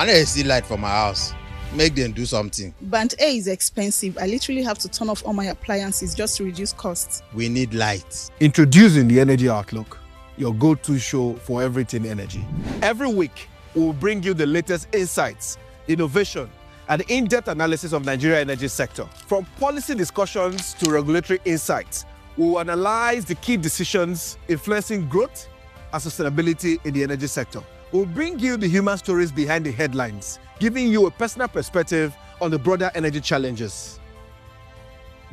I know you see light for my house. Make them do something. Band A is expensive. I literally have to turn off all my appliances just to reduce costs. We need light. Introducing the Energy Outlook, your go-to show for everything energy. Every week, we'll bring you the latest insights, innovation, and in-depth analysis of Nigeria's energy sector. From policy discussions to regulatory insights, we'll analyze the key decisions influencing growth and sustainability in the energy sector. We'll bring you the human stories behind the headlines, giving you a personal perspective on the broader energy challenges.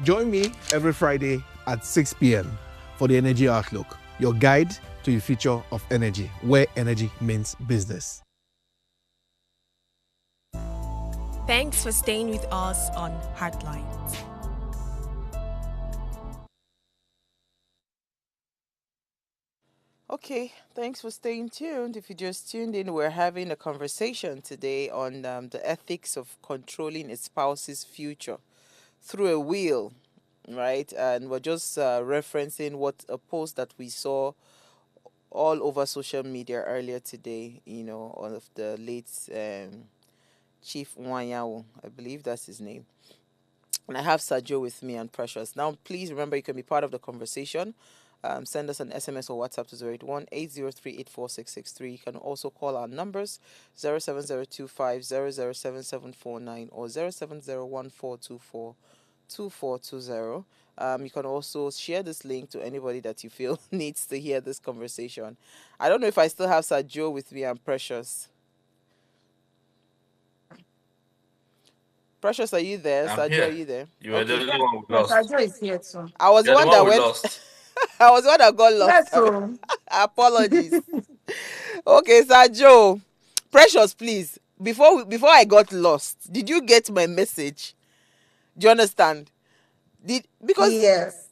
Join me every Friday at 6 p.m. for the Energy Outlook, your guide to the future of energy, where energy means business. Thanks for staying with us on Heartlines. Okay, thanks for staying tuned. If you just tuned in, we're having a conversation today on the ethics of controlling a spouse's future through a will, right? And we're just referencing what a post that we saw all over social media earlier today, of the late Chief Nwanyawu, I believe that's his name. And I have Sajo with me and Precious. Now, please remember you can be part of the conversation. Send us an SMS or WhatsApp to 081-803-84663. You can also call our numbers 07025007749 or 07014242420. You can also share this link to anybody that you feel needs to hear this conversation. I don't know if I still have Sajo with me and Precious. Precious, are you there? I'm Sajo, here. are you there? You were the only one we lost. Sajo is here too. I was the You're one the that one we went. lost. I was the one that got lost. Yes, so. Apologies. Okay, Sajo. Precious, please. Before I got lost, did you get my message? Do you understand? Because yes.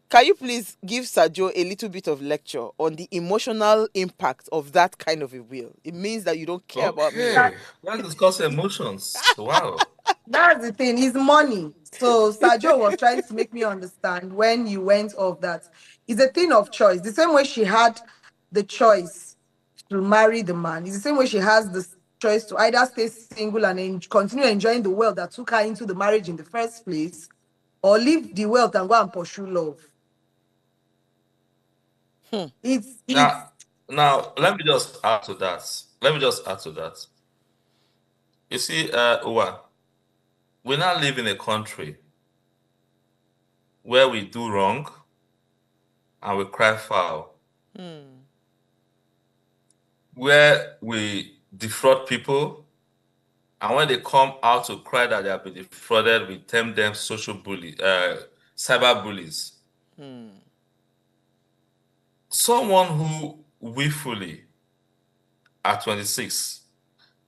Can you please give Sajo a little bit of lecture on the emotional impact of that kind of a will? It means that you don't care about me. Let's discuss emotions. Wow. That's the thing. It's money. So Sajo was trying to make me understand when you went off that it's a thing of choice. The same way she had the choice to marry the man, it's the same way she has the choice to either stay single and continue enjoying the wealth that took her into the marriage in the first place, or leave the wealth and go and pursue love. Now, let me just add to that. You see, Uwa, we now live in a country where we do wrong and we cry foul. Where we defraud people, and when they come out to cry that they have been defrauded, we term them social bullies, cyber bullies. Someone who willfully, at 26,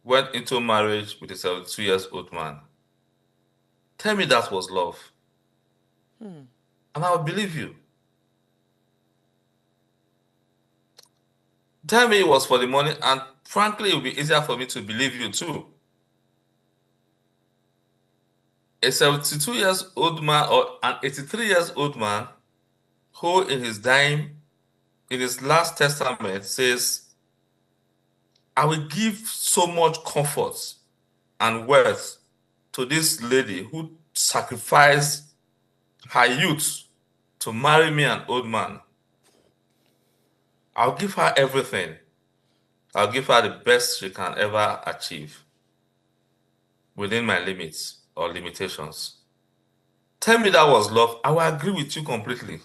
went into marriage with a 72-year-old man. Tell me that was love. And I will believe you. Tell me it was for the money, and frankly, it will be easier for me to believe you too. A 72-year-old man or an 83-year-old man who in his last testament says, I will give so much comfort and wealth to this lady who sacrificed her youth to marry me, an old man. I'll give her everything. I'll give her the best she can ever achieve within my limits or limitations. Tell me that was love. I will agree with you completely.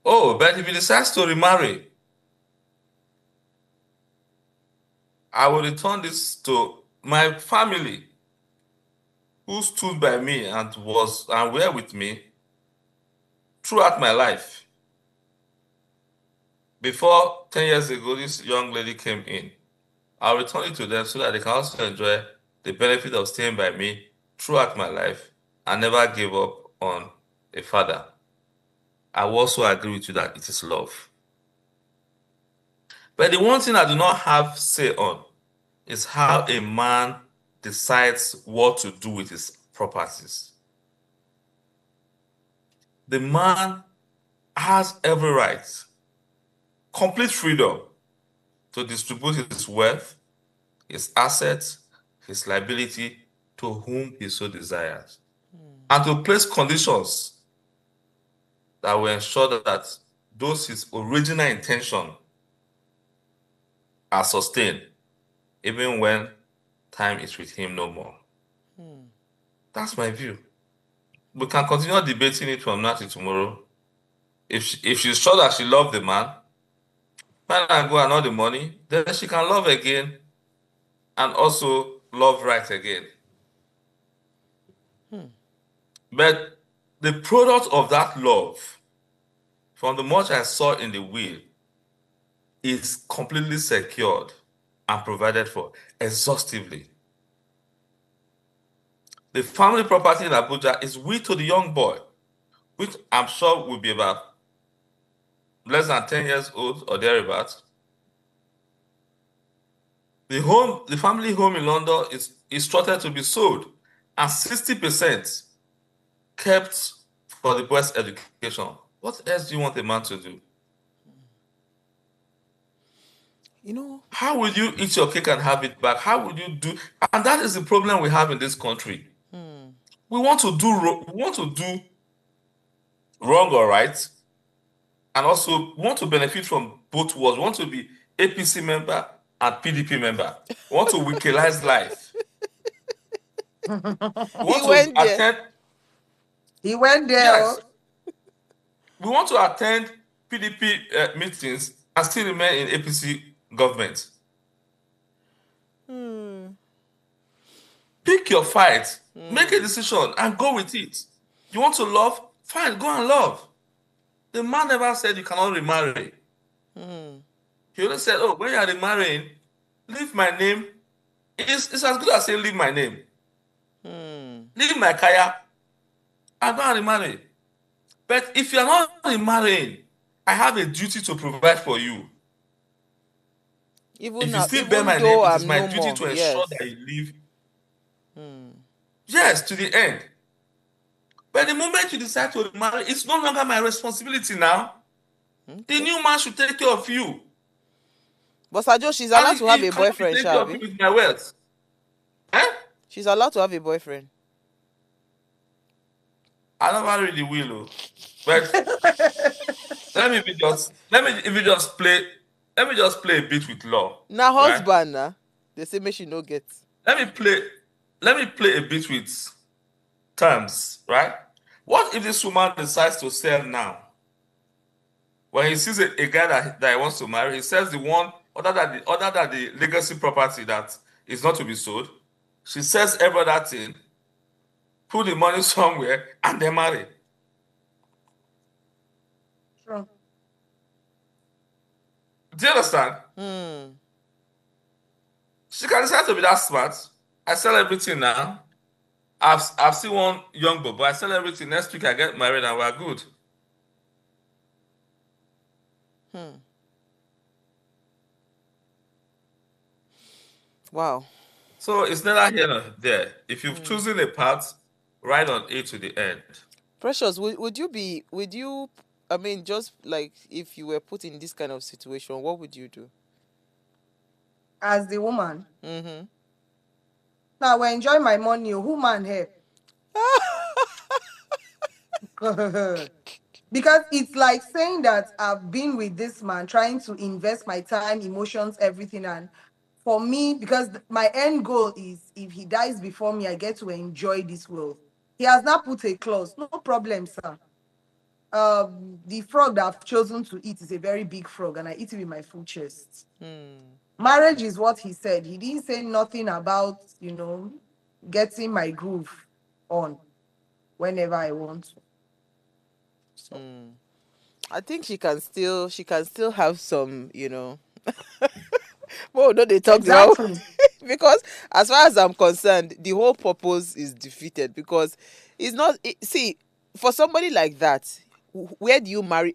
Oh, but if he decides to remarry, I will return this to my family who stood by me and were with me throughout my life. Before 10 years ago, this young lady came in. I'll return it to them so that they can also enjoy the benefit of staying by me throughout my life and never give up on a father. I also agree with you that it is love. But the one thing I do not have say on is how a man decides what to do with his properties. The man has every right, complete freedom, to distribute his wealth, his assets, his liability to whom he so desires, and to place conditions that will ensure that those his original intention are sustained, even when time is with him no more. That's my view. We can continue debating it from now to tomorrow. If she's sure that she loved the man, when I go and all the money, then she can love again and also love right again. But the product of that love, from the much I saw in the will, is completely secured and provided for exhaustively. The family property in Abuja is will to the young boy, which I'm sure will be about less than 10 years old or thereabouts. The family home in London is instructed to be sold, and 60% kept for the boy's education. What else do you want a man to do? You know, how will you eat your cake and have it back? How will you do? And that is the problem we have in this country. We want to do wrong or right, and also want to benefit from both worlds. We want to be APC member and PDP member. We want to wikilize life. We want to attend. He went there. Yes. We want to attend PDP meetings and still remain in APC government. Pick your fight, make a decision, and go with it. You want to love? Fine, go and love. The man never said you cannot remarry. He only said, oh, when you are remarrying, leave my name. It's as good as saying leave my name. Leave my kaya and go and remarry. But if you are not remarrying, I have a duty to provide for you. If you still bear my name, it is my duty to ensure that you live. Yes, to the end. But the moment you decide to remarry, it's no longer my responsibility now. The new man should take care of you. But Sajo, she's allowed to have a boyfriend, Shabi. With my wealth. She's allowed to have a boyfriend. I never really will, but let me just play a bit with law. Now husband, right? They say me she no get. Let me play a bit with terms, right? What if this woman decides to sell now? When he sees a guy that he wants to marry, he sells the one other than the legacy property that is not to be sold. She sells every other thing, put the money somewhere, and they marry. Sure. Do you understand? She can decide to be that smart. I sell everything now. I've seen one young boy, but I sell everything. Next week I get married and we're good. Wow. So it's neither here nor there. If you've chosen a path, ride on it to the end. Precious, would you, I mean, just like if you were put in this kind of situation, what would you do? As the woman? Now, I enjoy my money. Who man help? Because it's like saying that I've been with this man, trying to invest my time, emotions, everything. And for me, because my end goal is if he dies before me, I get to enjoy this world. He has not put a clause. No problem, sir. The frog that I've chosen to eat is a very big frog, and I eat it with my full chest. Marriage is what he said. He didn't say nothing about, getting my groove on whenever I want to. So. I think she can still have some, well, no, they talk about because as far as I'm concerned, the whole purpose is defeated because it's not. See, for somebody like that, where do you marry?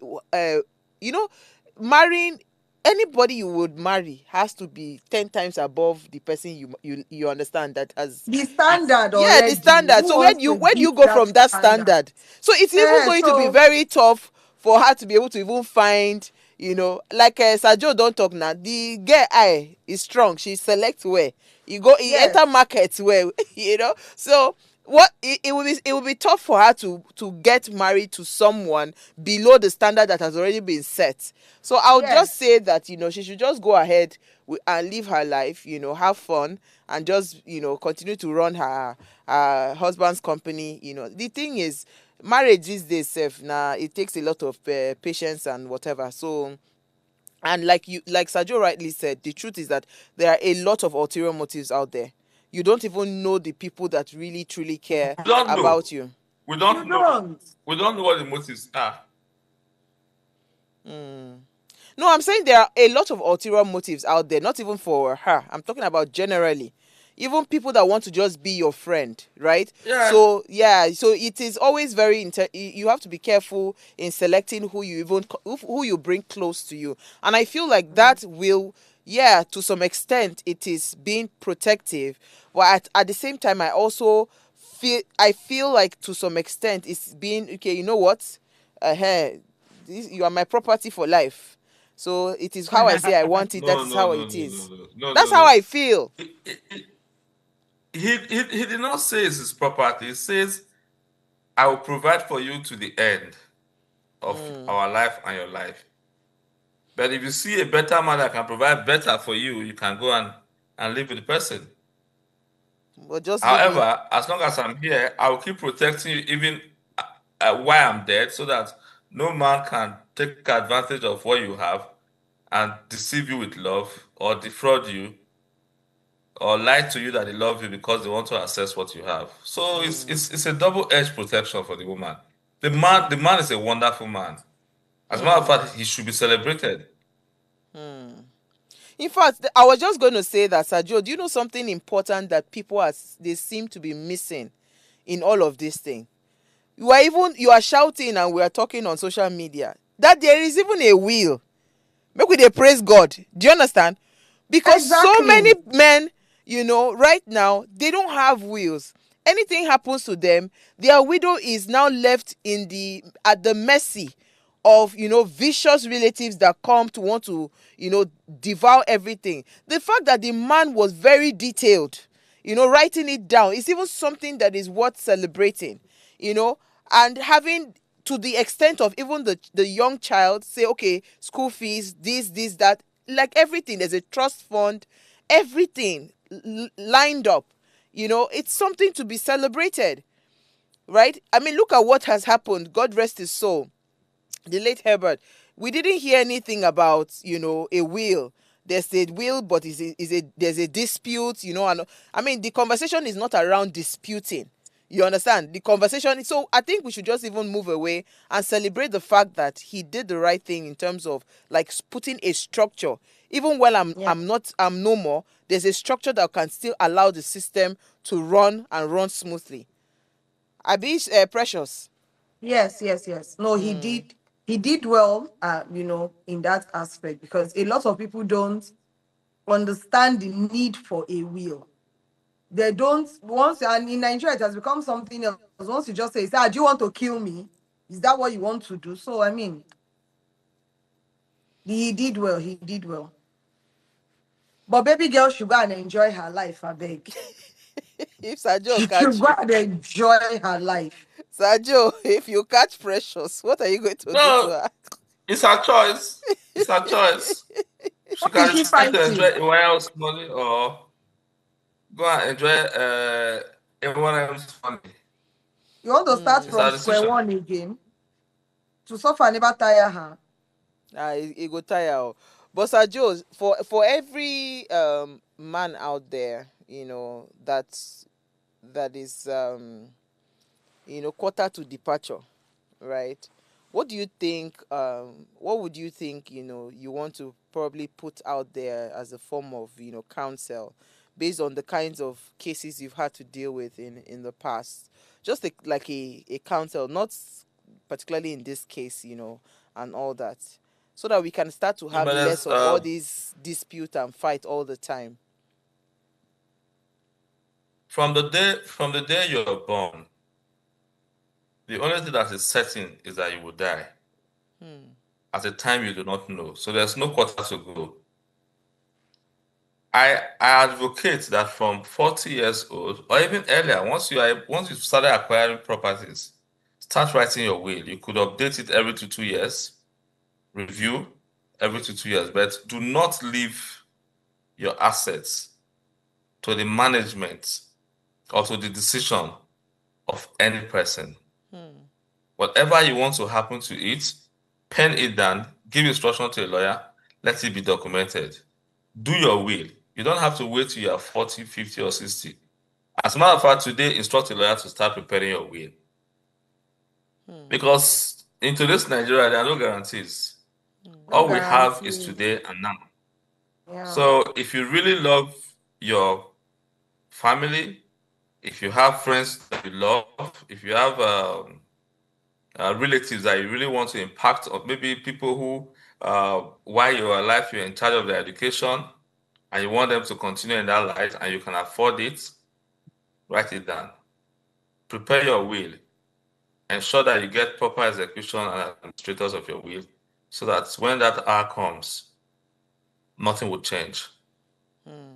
Marrying anybody you would marry has to be 10 times above the person you understand that has the standard. Yeah, the standard. So where do you go from that standard? So it's even going to be very tough for her to be able to even find Like Sajo don't talk now. The girl eye is strong. She select where he Yes. enter market where So what it will be tough for her to get married to someone below the standard that has already been set. So I'll Yes. just say that she should just go ahead and live her life, have fun, and just continue to run her husband's company. The thing is, marriage these days sef now it takes a lot of patience and whatever. So, and like Sajo rightly said, the truth is that there are a lot of ulterior motives out there. You don't even know the people that really truly care We don't know. about you. We You don't know. don't. We don't know what the motives are. No, I'm saying there are a lot of ulterior motives out there, not even for her. I'm talking about generally. Even people that want to just be your friend, right? Yeah. So it is always you have to be careful in selecting who you bring close to you. And I feel like that will, to some extent it is being protective, but at the same time I feel like to some extent it's being okay, you know what? You are my property for life. So it is how I say I want it. That No, is no, how no, it no, no, is. no, no, That's no, how no. I feel. He did not say it's his property. He says, I will provide for you to the end of our life and your life. But if you see a better man that can provide better for you, you can go and live with the person. But just leave me. However, as long as I'm here, I will keep protecting you even while I'm dead, so that no man can take advantage of what you have and deceive you with love or defraud you or lie to you that they love you because they want to access what you have. So it's a double-edged protection for the woman. The man is a wonderful man. As a matter of fact, he should be celebrated. In fact, I was just going to say that, Sergio, do you know something important that they seem to be missing in all of this thing? You are shouting and we are talking on social media that there is even a will. Make we dey praise God. Do you understand? Because so many Exactly. men, right now, they don't have wills. Anything happens to them, their widow is now left at the mercy of vicious relatives that come to want to devour everything. The fact that the man was very detailed, writing it down, is even something that is worth celebrating. And having, to the extent of even the young child say, okay, school fees, this, that, like everything, there's a trust fund, everything lined up. It's something to be celebrated, right? I mean, look at what has happened. God rest his soul, the late Herbert. We didn't hear anything about a will. There's a will, but there's a dispute. And I mean, the conversation is not around disputing. You understand the conversation? So I think we should just even move away and celebrate the fact that he did the right thing in terms of like putting a structure. Even while I'm no more, there's a structure that can still allow the system to run and run smoothly. I be Precious. Yes, yes, yes. No, he did. He did well, in that aspect, because a lot of people don't understand the need for a will. They don't and in Nigeria it has become something else. Once you just say, do you want to kill me? Is that what you want to do? So I mean, he did well. He did well. But baby girl should go and enjoy her life, I beg. If Sajo She should catch go you, and enjoy her life. Sajo, if you catch Precious, what are you going to do to No, her? it's her choice. It's her choice. She What is can she decide to enjoy fighting? everyone else's money or go and enjoy everyone else's money. You want to start It's her from square decision. one again? To suffer never tire her. It go tire o. But Sir Joe, for every man out there, that is quarter to departure, right? What do you think? What would you think? You want to probably put out there as a form of counsel, based on the kinds of cases you've had to deal with in the past. Just like a counsel, not particularly in this case, and all that, so that we can start to No, have but less there's of all these dispute and fight all the time. from the day you're born, the only thing that is certain is that you will die. at a time you do not know. So there's no quarter to go. I advocate that from 40 years old or even earlier, once you started acquiring properties, start writing your will. You could update it every 2 years, review every 2 years, but do not leave your assets to the management or to the decision of any person. Whatever you want to happen to it, pen it down, give instruction to a lawyer, let it be documented. Do your will. You don't have to wait till you are 40, 50, or 60. As a matter of fact, today, instruct a lawyer to start preparing your will. Because in today's Nigeria, there are no guarantees. All we have is today and now. Yeah. So if you really love your family, if you have friends that you love, if you have relatives that you really want to impact, or maybe people who, while you're alive, you're in charge of their education, and you want them to continue in that light, and you can afford it, write it down. Prepare your will. Ensure that you get proper execution and administrators of your will, so that when that hour comes, nothing will change.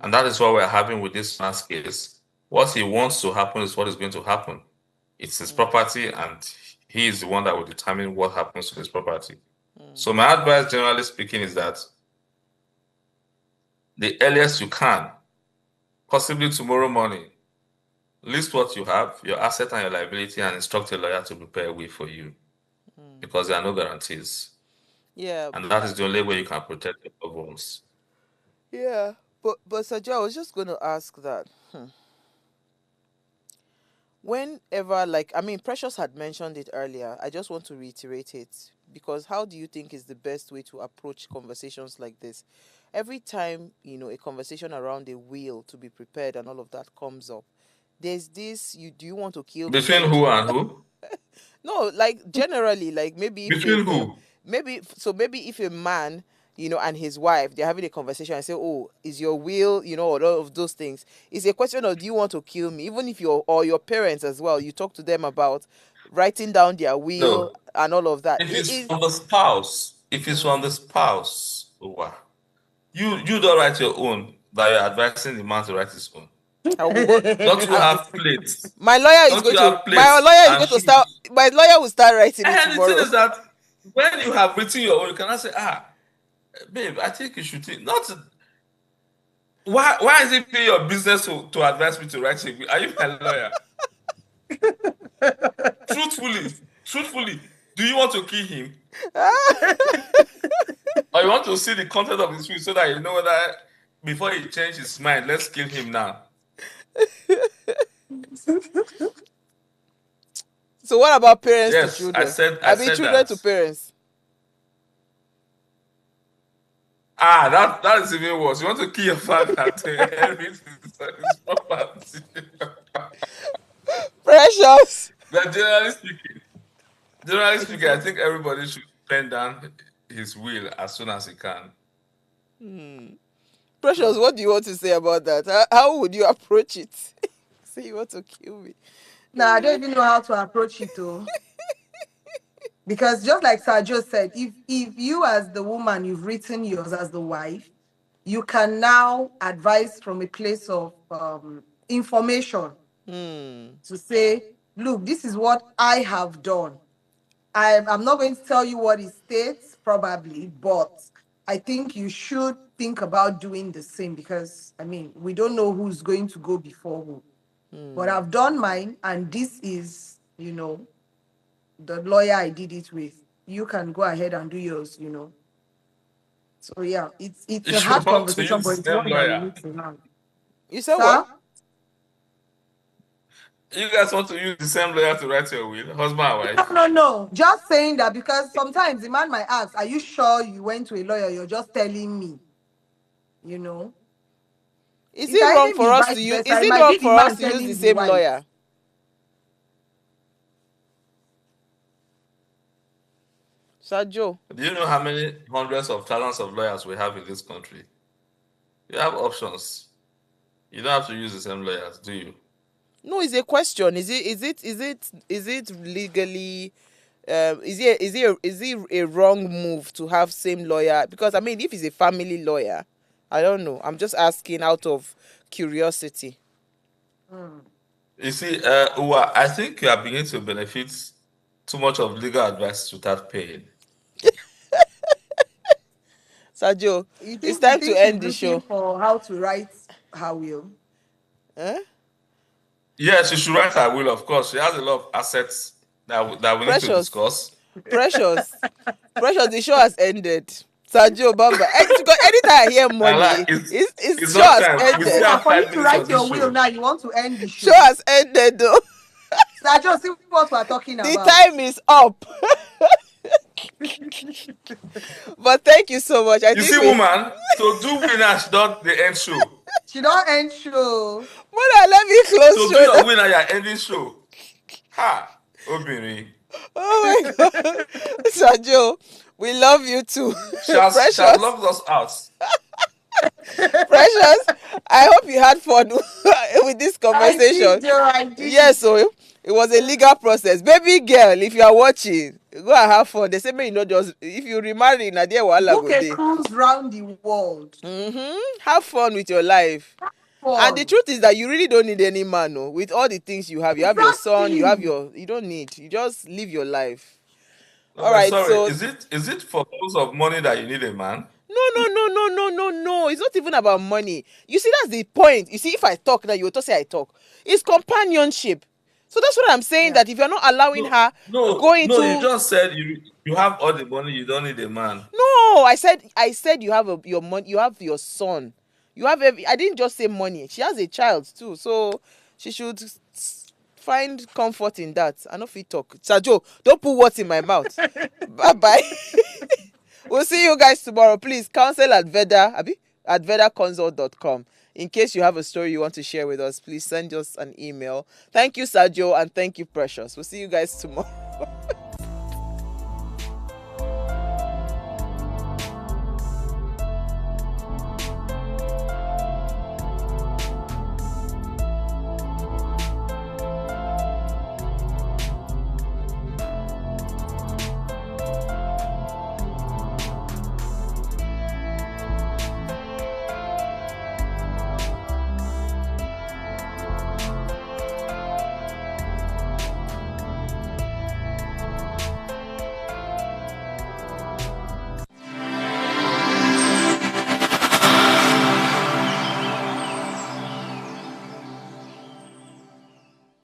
And that is what we're having with this man's case. What he wants to happen is what is going to happen. It's his property, and he is the one that will determine what happens to his property. So my advice, generally speaking, is that the earliest you can, possibly tomorrow morning, list what you have, your asset and your liability, and instruct a lawyer to prepare a will for you. Because there are no guarantees. Yeah. And that is the only way you can protect your loved ones. Yeah. But Sir Joe, I was just going to ask that. Whenever, Precious had mentioned it earlier, I just want to reiterate it, because how do you think is the best way to approach conversations like this? Every time, a conversation around a will to be prepared and all of that comes up, there's this, do you want to kill me? Between who and who? No, generally, maybe Between who? maybe if a man, and his wife, they're having a conversation and say, oh, is your will, all of those things. It's a question of, do you want to kill me? Even if your parents as well, you talk to them about writing down their will and all of that. If it's from the spouse, wow. You don't write your own, but you're advising the man to write his own. Don't you have plates? My lawyer is going to my lawyer will start writing it tomorrow. The thing is that when you have written your own, you cannot say, babe, I think you should think. Not why is it your business to advise me to write a will? Are you my lawyer? Truthfully, do you want to kill him? Or you want to see the content of his will so that you know that before he changes his mind, let's kill him now? So what about parents to children? I said children that. To parents. That is even worse. You want to kill your father to inherit his property. Precious. But generally speaking, I think everybody should pen down his will as soon as he can. Precious, what do you want to say about that? How would you approach it? Say you want to kill me. No, I don't even know how to approach it though. Because just like Sergio said, if you as the woman, you've written yours as the wife, you can now advise from a place of information to say, look, this is what I have done. I'm not going to tell you what it states, probably, but I think you should think about doing the same, because, we don't know who's going to go before who. But I've done mine, and this is, the lawyer I did it with. You can go ahead and do yours, So, yeah, it's a hard conversation, but it's one that we need to have. You said what? You guys want to use the same lawyer to write your will, husband and wife? No. Just saying that, because sometimes the man might ask, are you sure you went to a lawyer? You're just telling me, Is it wrong for us to use? Is it wrong for us to use the same lawyer? Sergio, do you know how many hundreds of thousands of lawyers we have in this country? You have options. You don't have to use the same lawyers, do you? No, it's a question. Is it legally is it a wrong move to have same lawyer? Because I mean, if he's a family lawyer, I don't know. I'm just asking out of curiosity. You see, Uwa, I think you are beginning to benefit too much of legal advice without paying. Sergio, You it's think, time to end the she's show. looking for how to write her will? Yes, she should write her will, of course. She has a lot of assets that we need to Precious. discuss. Precious, the show has ended. Sergio Bamba. Because anytime I hear money, it's show not has time. We ended. still have For you 5 to minutes write on your this will show. now, you want to end the show. Show has ended though. Sergio, see what we're talking The about. time is up. But thank you so much. You see, woman, to do winner, she don't the end show. She don't end show. Mother, let me close So do show. your winner, you're ending show. Ha! Obìnrin. Oh my God. Sergio, we love you too. She has Precious, locked us out. Precious, I hope you had fun with this conversation. I did. Yes, so it was a legal process. Baby girl, if you are watching, go and have fun. They say, may you know, just if you remarry, na there wahala Book go a dey. cruise round the world. Have fun with your life. Fun. And the truth is that you really don't need any man, no. With all the things you have your son, you don't need. You just live your life. All right, sorry, so is it for purpose of money that you need a man? No. It's not even about money. You see, that's the point. You see, if I talk now, you will say I talk. It's companionship. So that's what I'm saying. That if you're not allowing her go into. No, you just said you have all the money, you don't need a man. No, I said you have your money. You have your son. You have I didn't just say money. She has a child too, so she should find comfort in that. I know if you talk, Sajo, don't put words in my mouth. Bye. We'll see you guys tomorrow. Please counsel at vedaconsult.com. In case you have a story you want to share with us, please send us an email. Thank you, Sajo, and thank you, Precious. We'll see you guys tomorrow.